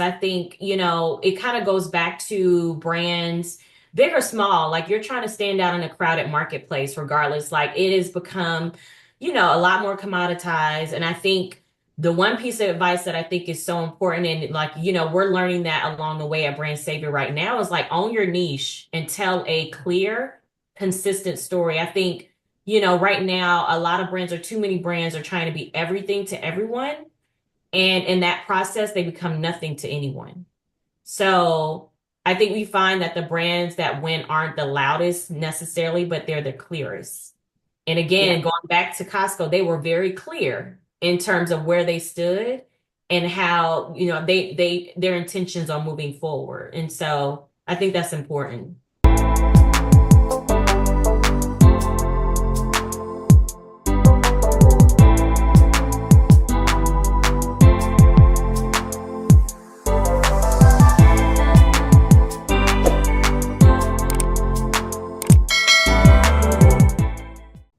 I think, it kind of goes back to brands, big or small, like you're trying to stand out in a crowded marketplace, regardless. Like it has become, a lot more commoditized. And I think the one piece of advice that I think is so important, and like, we're learning that along the way at BrandSavor right now is like own your niche and tell a clear, consistent story. I think, right now, a lot of brands or too many brands are trying to be everything to everyone. And in that process, they become nothing to anyone. So I think we find that the brands that win aren't the loudest necessarily, but they're the clearest. And Yeah. again, going back to Costco, they were very clear in terms of where they stood and how, their intentions are moving forward. And so I think that's important.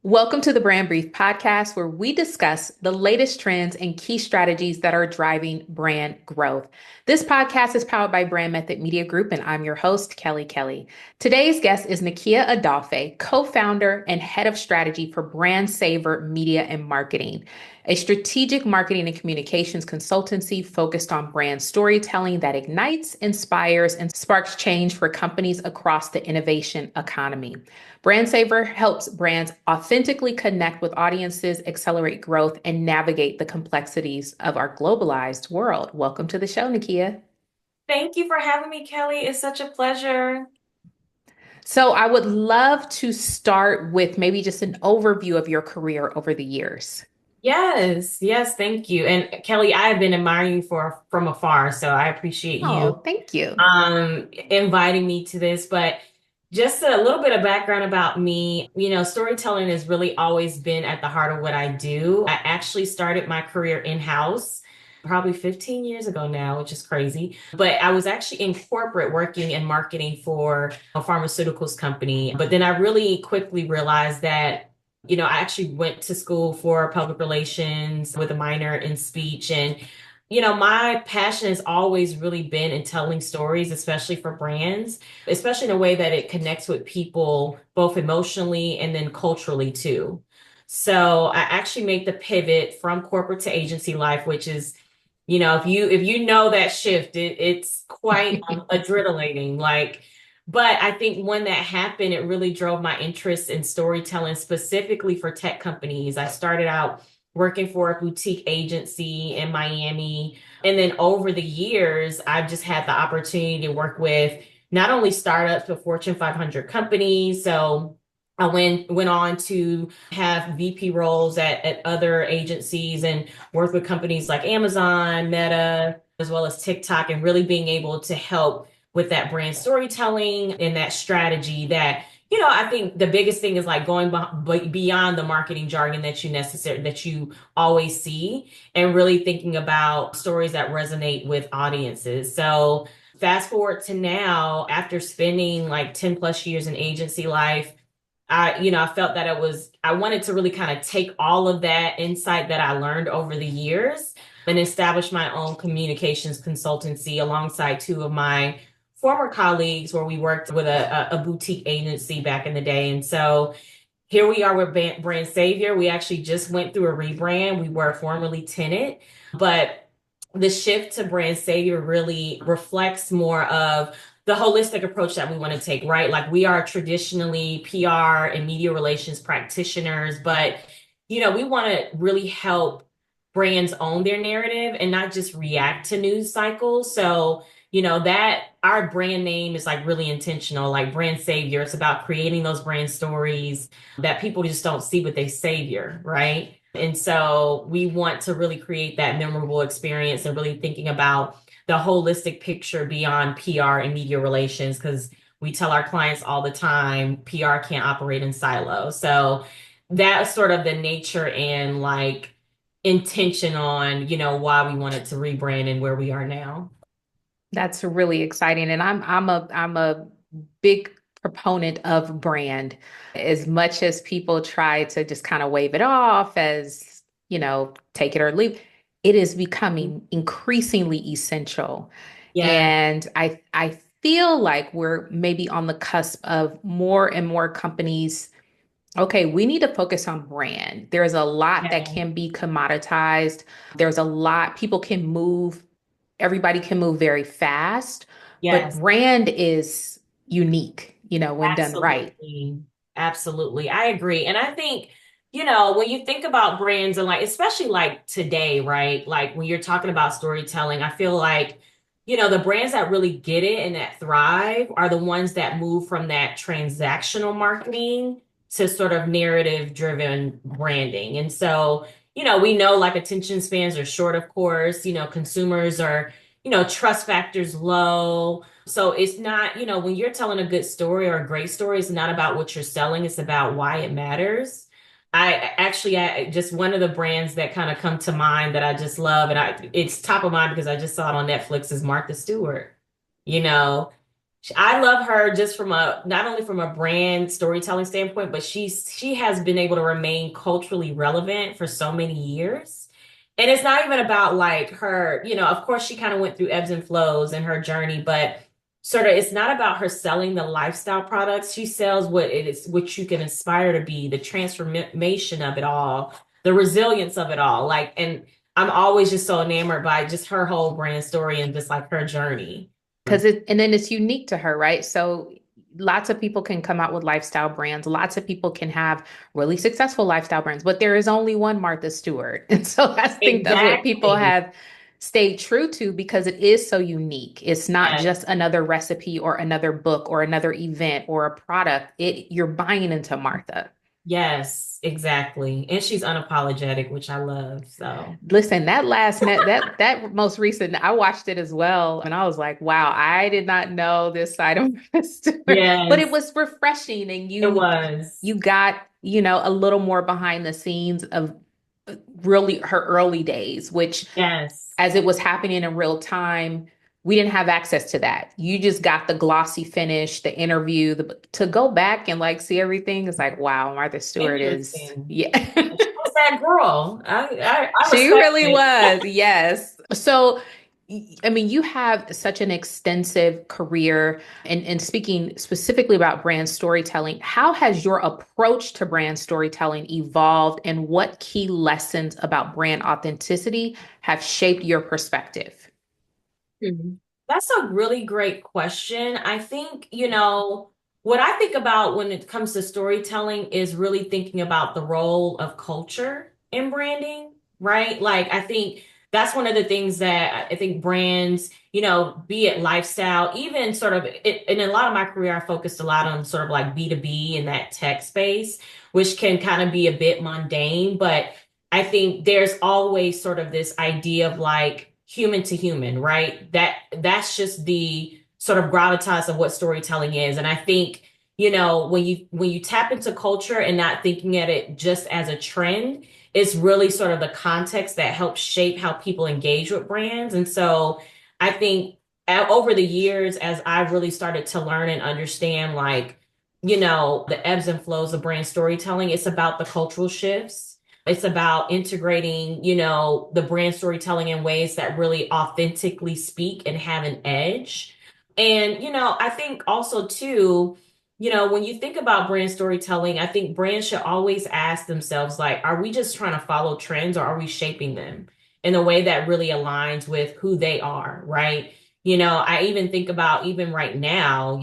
Welcome to the Brand Brief podcast, where we discuss the latest trends and key strategies that are driving brand growth. This podcast is powered by Brand Method Media Group, and I'm your host, Kelli Kelley. Today's guest is Nikkia Adolphe, co-founder and head of strategy for BrandSavor Media and Marketing, a strategic marketing and communications consultancy focused on brand storytelling that ignites, inspires, and sparks change for companies across the innovation economy. BrandSavor helps brands authentically connect with audiences, accelerate growth, and navigate the complexities of our globalized world. Welcome to the show, Nikkia. Thank you for having me, Kelly. It's such a pleasure. So, I would love to start with maybe just an overview of your career over the years. Yes, yes, thank you. And Kelly, I have been admiring you for from afar, so I appreciate you Oh, thank you. inviting me to this. But just a little bit of background about me, storytelling has really always been at the heart of what I do. I actually started my career in-house probably 15 years ago now, which is crazy. But I was actually in corporate working in marketing for a pharmaceuticals company. But then I really quickly realized that I actually went to school for public relations with a minor in speech. And, my passion has always really been in telling stories, especially for brands, especially in a way that it connects with people both emotionally and then culturally too. So I actually made the pivot from corporate to agency life, which is, if you know that shift, it's quite adrenalating. Like, but I think when that happened, it really drove my interest in storytelling, specifically for tech companies. I started out working for a boutique agency in Miami. And then over the years, I've just had the opportunity to work with not only startups, but Fortune 500 companies. So I went on to have VP roles at other agencies and work with companies like Amazon, Meta, as well as TikTok, and really being able to help with that brand storytelling and that strategy that I think the biggest thing is like going beyond the marketing jargon that you always see and really thinking about stories that resonate with audiences. So fast forward to now, after spending like 10 plus years in agency life, I felt that I wanted to really kind of take all of that insight that I learned over the years and establish my own communications consultancy alongside two of my former colleagues where we worked with a boutique agency back in the day. And so here we are with BrandSavor. We actually just went through a rebrand. We were formerly Tenant, but the shift to BrandSavor really reflects more of the holistic approach that we want to take, right? Like we are traditionally PR and media relations practitioners, but we want to really help brands own their narrative and not just react to news cycles. So, that our brand name is like really intentional, like BrandSavor. It's about creating those brand stories that people just don't see, but they savior, right? And so we want to really create that memorable experience and really thinking about the holistic picture beyond PR and media relations, because we tell our clients all the time, PR can't operate in silos. So that's sort of the nature and like intention on, why we wanted to rebrand and where we are now. That's really exciting. And I'm a big proponent of brand. As much as people try to just kind of wave it off as, take it or leave. it is becoming increasingly essential. Yeah. And I feel like we're maybe on the cusp of more and more companies. Okay, we need to focus on brand. There's a lot that Yeah. can be commoditized. There's a lot, people can move, everybody can move very fast, but Yes. brand is unique, when done right. Absolutely. Absolutely. I agree. And I think, when you think about brands and like, especially like today, right? Like when you're talking about storytelling, I feel like, the brands that really get it and that thrive are the ones that move from that transactional marketing to sort of narrative driven branding. And so, we know like attention spans are short, of course, consumers are, trust factors low. So it's not, when you're telling a good story or a great story, it's not about what you're selling, it's about why it matters. I just one of the brands that kind of come to mind that I just love, and it's top of mind because I just saw it on Netflix is Martha Stewart. You know, I love her just from a not only from a brand storytelling standpoint, but she has been able to remain culturally relevant for so many years. And it's not even about like her, of course she kind of went through ebbs and flows in her journey, but sort of it's not about her selling the lifestyle products. She sells what it is, what you can aspire to be, the transformation of it all, the resilience of it all. Like, and I'm always just so enamored by just her whole brand story and just like her journey. And then it's unique to her, right? So lots of people can come out with lifestyle brands. Lots of people can have really successful lifestyle brands, but there is only one Martha Stewart. And so I think that's what people Exactly. have stayed true to because it is so unique. It's not Yes. just another recipe or another book or another event or a product. You're buying into Martha. Yes, exactly. And she's unapologetic, which I love. So, Listen, that most recent, I watched it as well, and I was like, wow, I did not know this side of my story. But it yes, was refreshing, and it you was. you got, a little more behind the scenes of really her early days, which Yes. as it was happening in real time, we didn't have access to that. You just got the glossy finish, the interview, to go back and like see everything is like, wow, Martha Stewart is, Interesting. yeah. She was that girl. I She respect really it. was, yes. So, I mean, you have such an extensive career, and speaking specifically about brand storytelling, how has your approach to brand storytelling evolved, and what key lessons about brand authenticity have shaped your perspective? Mhm. That's a really great question. I think, what I think about when it comes to storytelling is really thinking about the role of culture in branding, right? Like, I think that's one of the things that I think brands, be it lifestyle, even sort of, in a lot of my career, I focused a lot on sort of like B2B in that tech space, which can kind of be a bit mundane, but I think there's always sort of this idea of like human to human, right? That's just the sort of gravitas of what storytelling is. And I think, when you tap into culture and not thinking at it just as a trend, it's really sort of the context that helps shape how people engage with brands. And so I think over the years, as I've really started to learn and understand like, the ebbs and flows of brand storytelling, it's about the cultural shifts. It's about integrating, the brand storytelling in ways that really authentically speak and have an edge. And, I think also too, when you think about brand storytelling, I think brands should always ask themselves, like, are we just trying to follow trends or are we shaping them in a way that really aligns with who they are, right? I even think about even right now,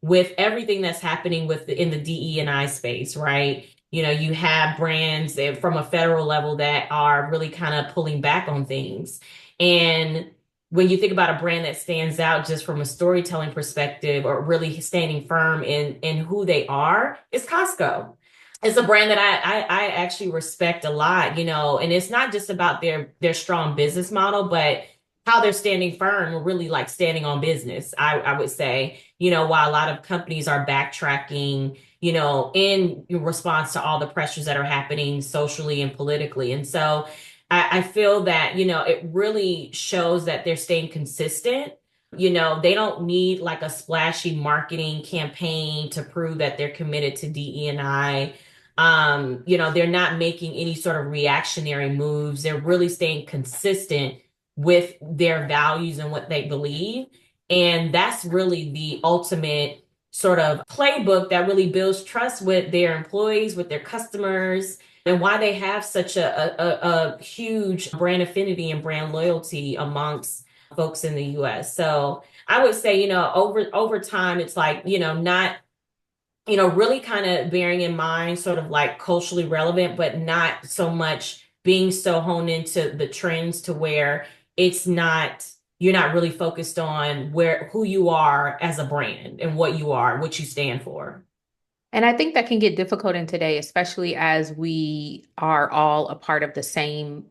with everything that's happening in the DE&I space, right? You have brands from a federal level that are really kind of pulling back on things. And when you think about a brand that stands out just from a storytelling perspective or really standing firm in who they are, it's Costco. It's a brand that I actually respect a lot, and it's not just about their strong business model, but how they're standing firm or really like standing on business, I would say, while a lot of companies are backtracking, in response to all the pressures that are happening socially and politically. And so I feel that, it really shows that they're staying consistent. They don't need like a splashy marketing campaign to prove that they're committed to DE&I. They're not making any sort of reactionary moves. They're really staying consistent with their values and what they believe. And that's really the ultimate sort of playbook that really builds trust with their employees, with their customers, and why they have such a huge brand affinity and brand loyalty amongst folks in the US. So I would say, over time, it's like, not really kind of bearing in mind sort of like culturally relevant, but not so much being so honed into the trends to where it's not, you're not really focused on who you are as a brand and what you are, what you stand for. And I think that can get difficult in today, especially as we are all a part of the same,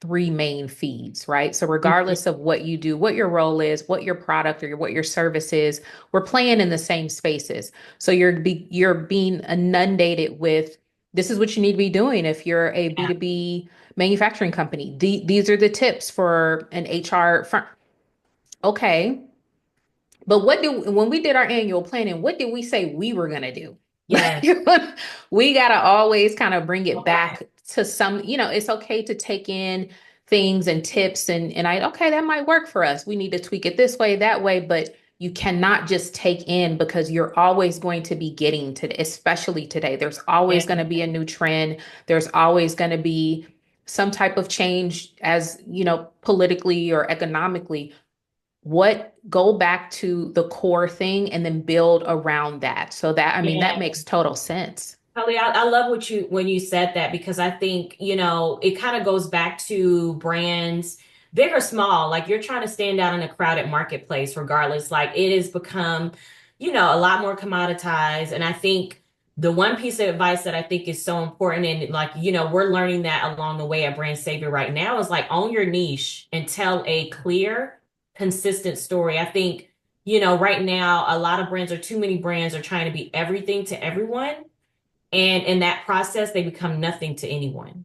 three main feeds, right? So Mhm. regardless of what you do, what your role is, what your product or what your service is, we're playing in the same spaces. So you're being inundated with this is what you need to be doing if you're a Yeah. B2B manufacturing company. These are the tips for an HR firm. Okay, but when we did our annual planning, what did we say we were going to do? Yes. We got to always kind of bring it Okay. back to some, it's okay to take in things and tips okay, that might work for us. We need to tweak it this way, that way, but you cannot just take in because you're always going to be getting to, especially today. There's Yeah. always going to be a new trend. There's always going to be some type of change as, politically or economically. What Go back to the core thing and then build around that. So that, I mean, that Yeah. makes total sense. Holly, I love when you said that because I think, it kind of goes back to brands, big or small, like you're trying to stand out in a crowded marketplace, regardless. Like it has become, a lot more commoditized. And I think the one piece of advice that I think is so important, and like, we're learning that along the way at BrandSavor right now is like own your niche and tell a clear, consistent story. I think, right now, a lot of brands or too many brands are trying to be everything to everyone. And in that process, they become nothing to anyone.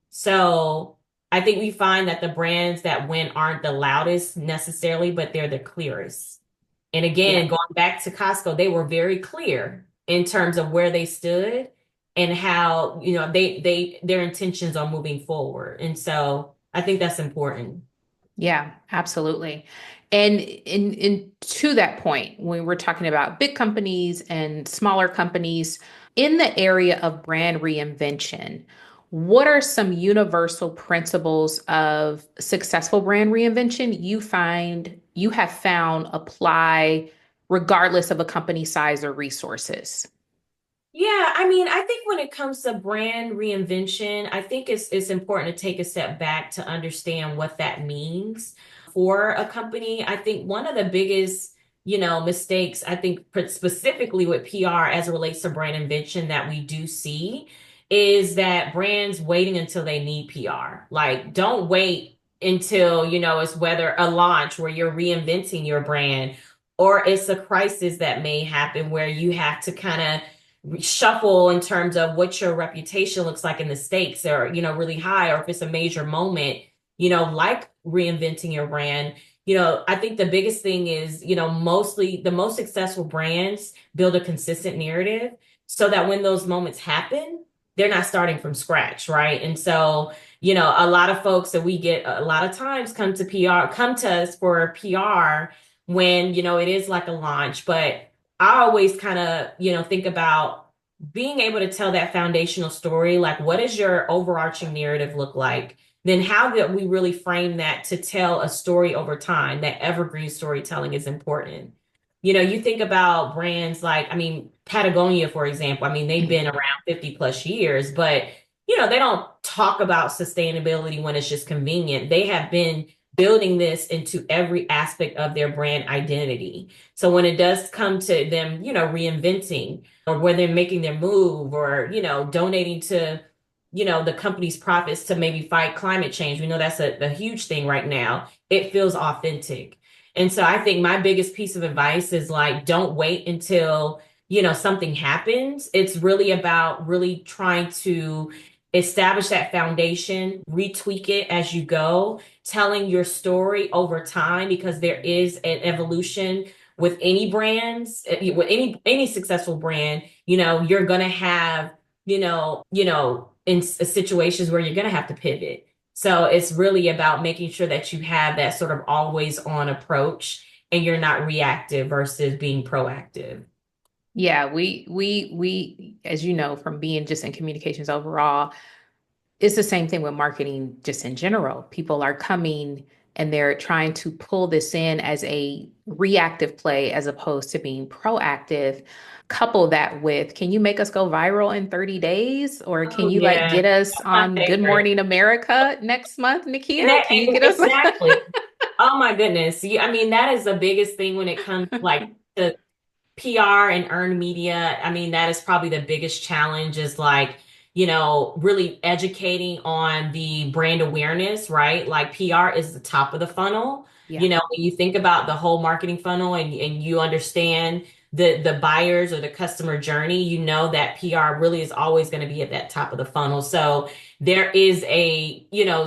So I think we find that the brands that win aren't the loudest necessarily, but they're the clearest. And Yeah. again, going back to Costco, they were very clear in terms of where they stood and how, their intentions are moving forward. And so I think that's important. Yeah, absolutely. And in to that point, when we're talking about big companies and smaller companies in the area of brand reinvention, what are some universal principles of successful brand reinvention you have found apply regardless of a company size or resources? Yeah, I mean, I think when it comes to brand reinvention, I think it's important to take a step back to understand what that means for a company. I think one of the biggest, mistakes, I think specifically with PR as it relates to brand invention that we do see is that brands waiting until they need PR. Like, don't wait until, it's whether a launch where you're reinventing your brand or it's a crisis that may happen where you have to kind of shuffle in terms of what your reputation looks like in the stakes are, really high, or if it's a major moment, like reinventing your brand. I think the biggest thing is, mostly the most successful brands build a consistent narrative so that when those moments happen, they're not starting from scratch, right? And so, a lot of folks that we get a lot of times come to us for PR when, it is like a launch, but I always kind of, think about being able to tell that foundational story. Like, what does your overarching narrative look like? Then how do we really frame that to tell a story over time? That evergreen storytelling is important. You think about brands like, I mean, Patagonia, for example. I mean, they've been around 50 plus years, but they don't talk about sustainability when it's just convenient. They have been building this into every aspect of their brand identity. So when it does come to them, reinventing or when they're making their move or, donating to, the company's profits to maybe fight climate change, we know that's a huge thing right now. It feels authentic. And so I think my biggest piece of advice is like, don't wait until, something happens. It's really about really trying to establish that foundation, retweak it as you go, telling your story over time because there is an evolution with any brands, with any successful brand. You're going to have in situations where you're going to have to pivot. So it's really about making sure that you have that sort of always on approach and you're not reactive versus being proactive. Yeah, we, as you know, from being just in communications overall, it's the same thing with marketing just in general. People are coming and they're trying to pull this in as a reactive play as opposed to being proactive. Couple that with, can you make us go viral in 30 days? Or can Oh you like yeah, get us that's my on Good favorite. Morning America next month, And Nikkia? that Can you get us? exactly. Oh my goodness. I mean, that is the biggest thing when it comes like to PR and earned media. I mean, that is probably the biggest challenge is like, really educating on the brand awareness, right? Like PR is the top of the funnel. Yeah. When you think about the whole marketing funnel and you understand the buyers or the customer journey, you know that PR really is always going to be at that top of the funnel. So there is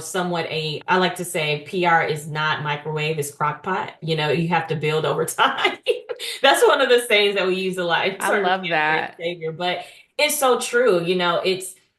somewhat I like to say PR is not microwave, it's crockpot. You have to build over time. That's one of the sayings that we use a lot in I terms love of brand that. savior, but it's so true.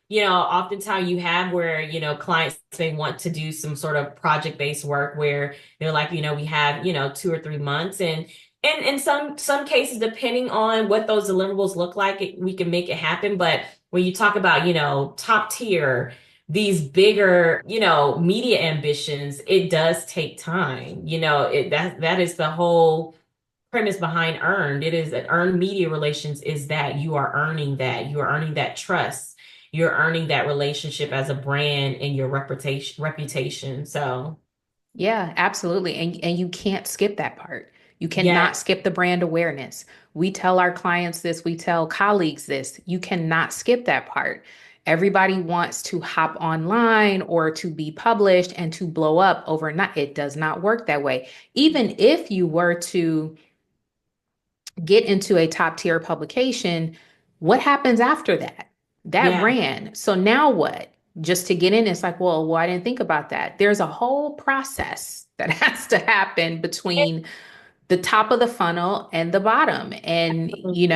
Oftentimes you have where, clients may want to do some sort of project-based work where they're like, we have, 2 or 3 months and in some cases, depending on what those deliverables look like, we can make it happen. But when you talk about, top tier, these bigger, media ambitions, it does take time. That is the whole premise behind earned. It is that earned media relations is that you are earning that trust, you're earning that relationship as a brand and your reputation. So Yeah, absolutely. And you can't skip that part. You yeah, cannot skip the brand awareness. We tell our clients this, we tell colleagues this. You cannot skip that part. Everybody wants to hop online or to be published and to blow up overnight. It does not work that way. Even if you were to get into a top tier publication, what happens after that? That yeah, ran. So now what? Just to get in, it's like, well, I didn't think about that. There's a whole process that has to happen between the top of the funnel and the bottom. And, absolutely.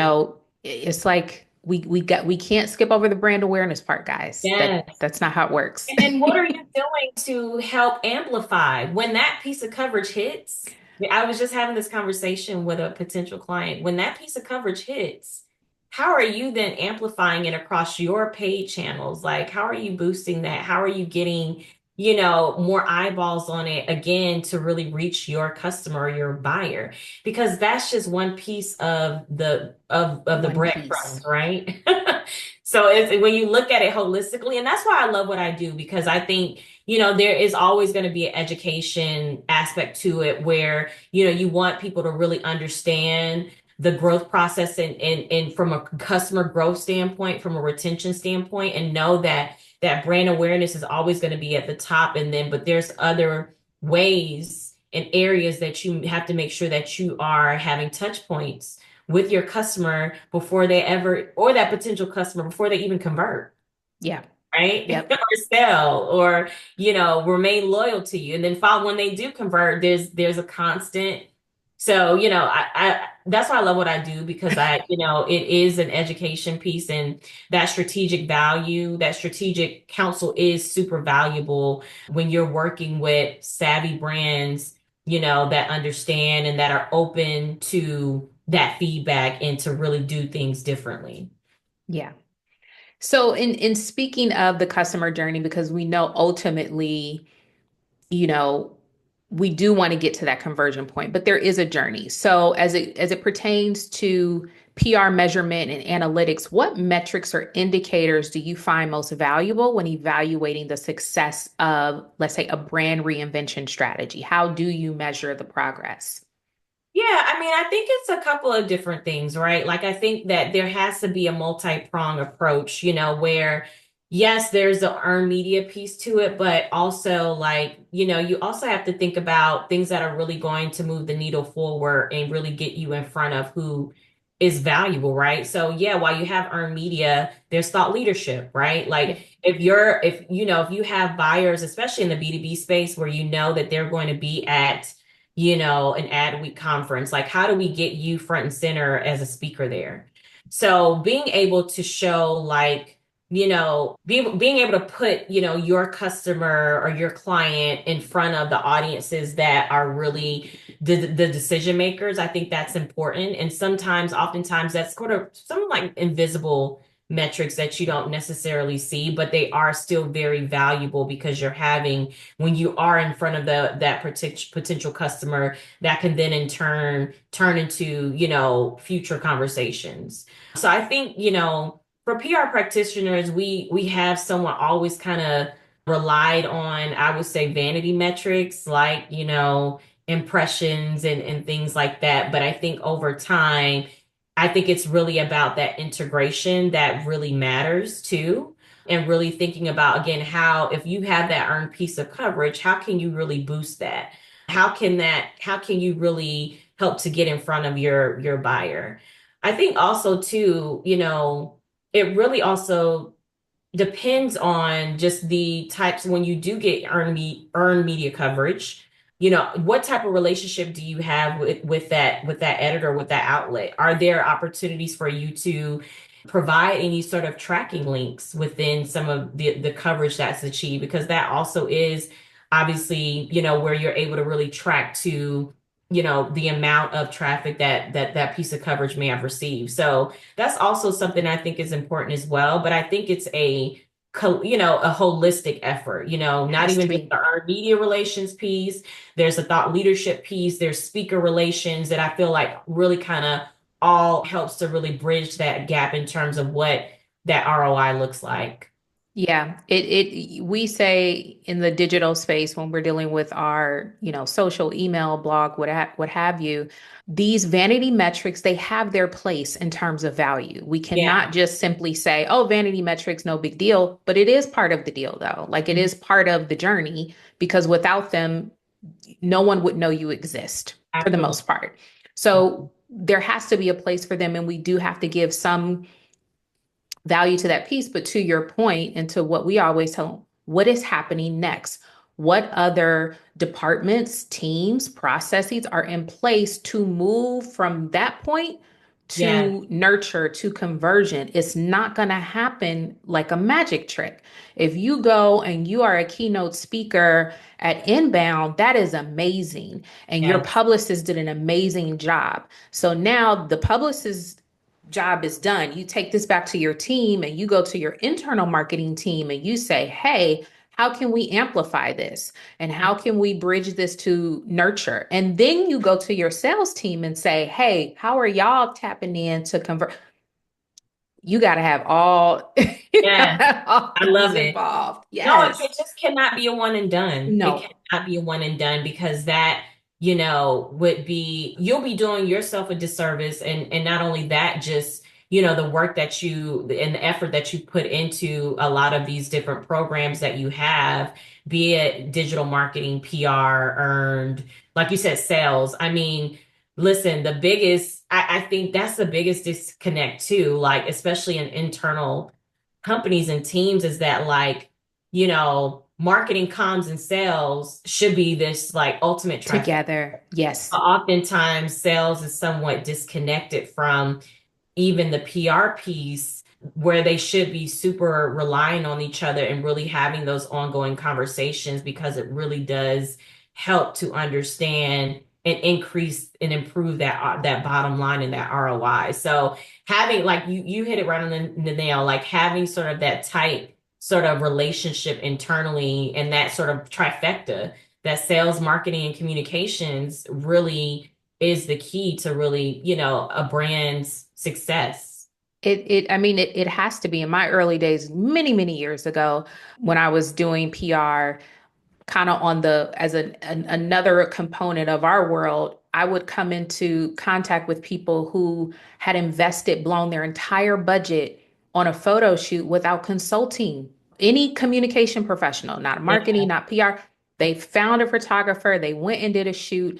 it's like we can't skip over the brand awareness part, guys. Yes. That's not how it works. And then what are you doing to help amplify when that piece of coverage hits? I was just having this conversation with a potential client. When that piece of coverage hits, how are you then amplifying it across your paid channels? Like, how are you boosting that? How are you getting, more eyeballs on it again to really reach your customer, your buyer? Because that's just one piece of the One piece. breadcrumbs, right? So when you look at it holistically, and that's why I love what I do, because I think, there is always going to be an education aspect to it where, you want people to really understand the growth process and from a customer growth standpoint, from a retention standpoint, and know that brand awareness is always going to be at the top. But there's other ways and areas that you have to make sure that you are having touch points with your customer before they ever, or that potential customer before they even convert, Yeah. right? Yep. Or sell, or, remain loyal to you. And then when they do convert, there's a constant. So, that's why I love what I do because it is an education piece and that strategic value, that strategic counsel is super valuable when you're working with savvy brands, that understand and that are open to that feedback and to really do things differently. Yeah. So in speaking of the customer journey, because we know ultimately, you know, we do want to get to that conversion point, but there is a journey. So as it pertains to PR measurement and analytics, what metrics or indicators do you find most valuable when evaluating the success of, let's say, a brand reinvention strategy? How do you measure the progress? Yeah, I mean, I think it's a couple of different things, right? Like, I think that there has to be a multi-prong approach, where yes, there's the earned media piece to it, but also, like, you also have to think about things that are really going to move the needle forward and really get you in front of who is valuable, right? So, yeah, while you have earned media, there's thought leadership, right? Yeah. Like, if you have buyers, especially in the B2B space where you know that they're going to be at an ad week conference. Like, how do we get you front and center as a speaker there? So being able to show like being able to put, your customer or your client in front of the audiences that are really the decision makers. I think that's important. And oftentimes, that's sort of some like invisible metrics that you don't necessarily see, but they are still very valuable because when you are in front of that potential customer, that can then in turn into, future conversations. So I think, for PR practitioners, we have someone always kind of relied on, I would say, vanity metrics like, impressions and things like that. But I think over time, I think it's really about that integration that really matters too. And really thinking about, again, how, if you have that earned piece of coverage, how can you really boost that? How can you really help to get in front of your buyer? I think also too, it really also depends on just the types when you do get earn media coverage. What type of relationship do you have with that editor, with that outlet? Are there opportunities for you to provide any sort of tracking links within some of the coverage that's achieved? Because that also is obviously, where you're able to really track to, the amount of traffic that piece of coverage may have received. So that's also something I think is important as well. But I think it's a holistic effort, not Has to even just be. the earned media relations piece. There's a thought leadership piece. There's speaker relations that I feel like really kind of all helps to really bridge that gap in terms of what that ROI looks like. Yeah, we say in the digital space when we're dealing with our, social email, blog, what have you, these vanity metrics, they have their place in terms of value. We cannot Yeah. just simply say, oh, vanity metrics, no big deal, but it is part of the deal though. Like it Mhm. is part of the journey because without them, no one would know you exist for the Absolutely. most part. So there has to be a place for them and we do have to give some value to that piece. But to your point, and to what we always tell them, what is happening next? What other departments, teams, processes are in place to move from that point Yeah. to nurture to conversion? It's not going to happen like a magic trick. If you go and you are a keynote speaker at Inbound, that is amazing. And your Yes. publicist did an amazing job. So now the publicist job is done. You take this back to your team and you go to your internal marketing team and you say, hey, how can we amplify this? And how can we bridge this to nurture? And then you go to your sales team and say, hey, how are y'all tapping in to convert? You got to have all, you gotta Yes. have all I things love it. involved. No, Yes. it just cannot be a one and done. It No. cannot be a one and done because that, would be you'll be doing yourself a disservice and not only that, just, the work that you and the effort that you put into a lot of these different programs that you have, be it digital marketing, PR, earned, like you said, sales. I mean, listen, I think that's the biggest disconnect too, like especially in internal companies and teams is that like, marketing, comms, and sales should be this like ultimate trifecta. Together. Yes. Oftentimes, sales is somewhat disconnected from even the PR piece where they should be super relying on each other and really having those ongoing conversations because it really does help to understand and increase and improve that bottom line and that ROI. So having like you hit it right on the nail, like having sort of that tight sort of relationship internally and that sort of trifecta that sales, marketing, and communications really is the key to really, a brand's success. I mean, it has to be in my early days, many, many years ago, when I was doing PR, kind of on as another component of our world, I would come into contact with people who had blown their entire budget on a photo shoot without consulting any communication professional, not Yeah, marketing, not PR. They found a photographer, they went and did a shoot,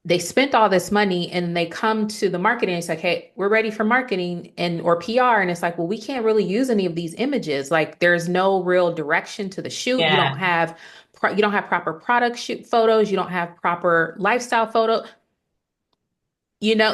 they spent all this money and they come to the marketing and it's like, hey, we're ready for marketing and or PR. And it's like, well, we can't really use any of these images. Like there's no real direction to the shoot. yeah, You don't have proper product shoot photos. You don't have proper lifestyle photo,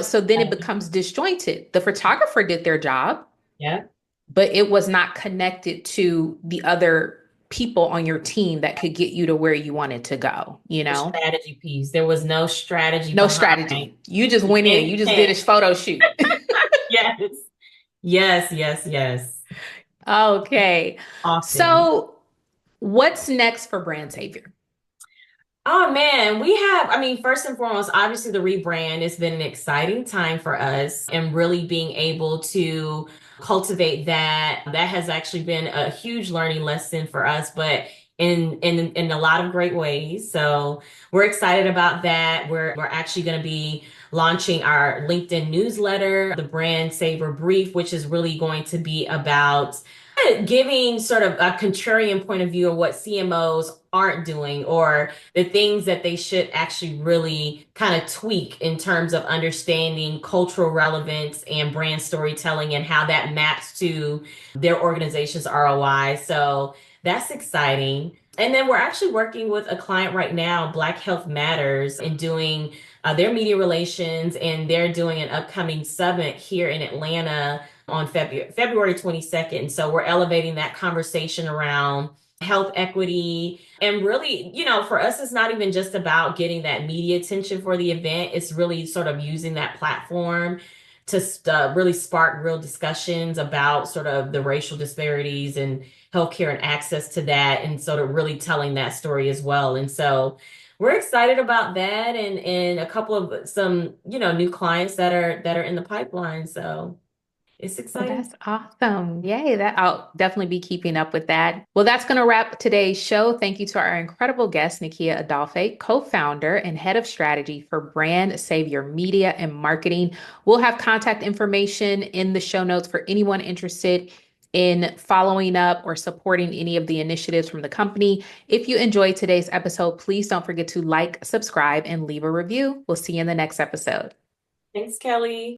so then it becomes disjointed. The photographer did their job. yeah. but it was not connected to the other people on your team that could get you to where you wanted to go, you The know? strategy piece. There was no strategy No behind strategy. You just the went in, you just did a intent. photo shoot. Yes. Yes, yes, yes. Okay. Often. So, what's next for Brand Savior? Oh man, we have, I mean, first and foremost, obviously the rebrand has been an exciting time for us and really being able to cultivate that. That has actually been a huge learning lesson for us, but in a lot of great ways. So we're excited about that. We're actually going to be launching our LinkedIn newsletter, the BrandSavor Brief, which is really going to be about giving sort of a contrarian point of view of what CMOs aren't doing or the things that they should actually really kind of tweak in terms of understanding cultural relevance and brand storytelling and how that maps to their organization's ROI. So that's exciting. And then we're actually working with a client right now, Black Health Matters, and doing their media relations, and they're doing an upcoming summit here in Atlanta on February 22nd. So we're elevating that conversation around health equity. And really, for us, it's not even just about getting that media attention for the event. It's really sort of using that platform to really spark real discussions about sort of the racial disparities and healthcare and access to that, and sort of really telling that story as well. And so we're excited about that, and a couple of some, new clients that are in the pipeline. So it's Oh, exciting. that's awesome. Yay, that I'll definitely be keeping up with that. Well, that's going to wrap today's show. Thank you to our incredible guest, Nikkia Adolphe, co-founder and head of strategy for Brand Savior Media and Marketing. We'll have contact information in the show notes for anyone interested in following up or supporting any of the initiatives from the company. If you enjoyed today's episode, please don't forget to like, subscribe, and leave a review. We'll see you in the next episode. Thanks, Kelly.